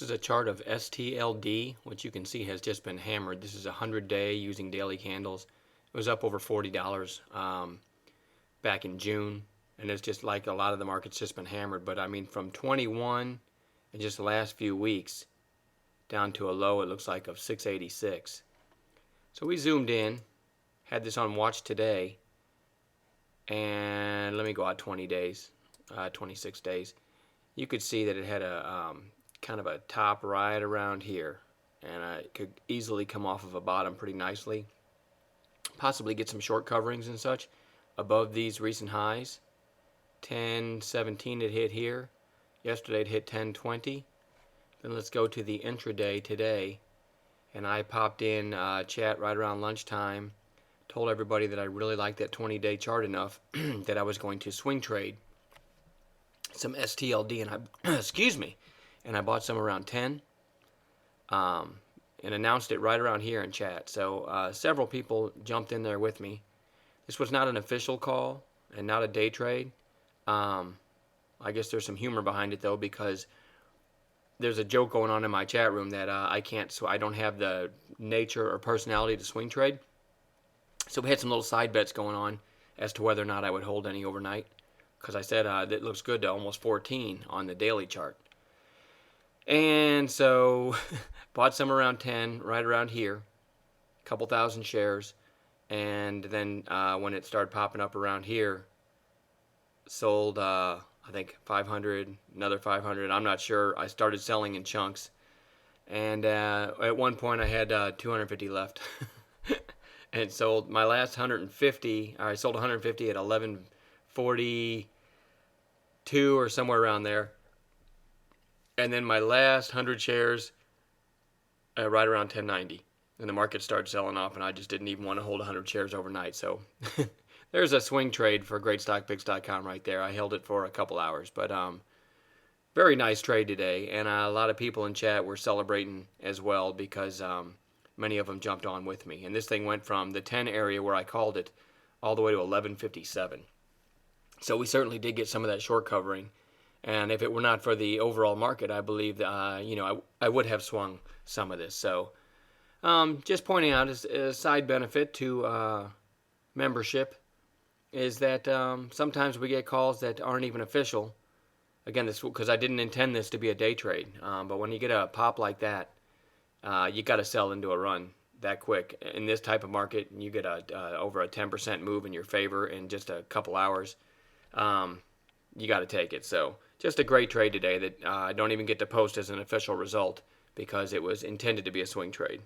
This is a chart of STLD, which you can see has just been hammered. This is a 100-day using daily candles. It was up over $40 back in June, and it's just like a lot of the market's just been hammered. But I mean, from 21 in just the last few weeks down to a low, it looks like, of 686. So we zoomed in, had this on watch today, and let me go out 20 days, 26 days. You could see that it had a kind of a top right around here, and it could easily come off of a bottom pretty nicely, possibly get some short coverings and such above these recent highs. 10.17 it hit here. Yesterday it hit 10.20. Then let's go to the intraday today, and I popped in chat right around lunchtime, told everybody that I really liked that 20-day chart enough that I was going to swing trade some STLD, and I excuse me, and I bought some around 10, and announced it right around here in chat. So several people jumped in there with me. This was not an official call and not a day trade. I guess there's some humor behind it though, because there's a joke going on in my chat room that I can't, so I don't have the nature or personality to swing trade. So we had some little side bets going on as to whether or not I would hold any overnight, because I said it looks good to almost 14 on the daily chart. And so bought some around 10, right around here, a couple thousand shares, and then when it started popping up around here, sold I think 500, another 500, I'm not sure. I started selling in chunks, and at one point I had 250 left and sold my last 150. I sold 150 at 11.42 or somewhere around there, and then my last 100 shares right around 10.90, and the market started selling off, and I just didn't even want to hold 100 shares overnight. So there's a swing trade for GreatStockPicks.com right there. I held it for a couple hours, but very nice trade today, and a lot of people in chat were celebrating as well, because many of them jumped on with me, and this thing went from the 10 area where I called it all the way to 11.57. So we certainly did get some of that short covering, and if it were not for the overall market, I believe that I would have swung some of this. So just pointing out as a side benefit to membership is that sometimes we get calls that aren't even official. Again, this because I didn't intend this to be a day trade, but when you get a pop like that, you got to sell into a run that quick. In this type of market, you get over a 10% move in your favor in just a couple hours. You got to take it. So just a great trade today that I don't even get to post as an official result, because it was intended to be a swing trade.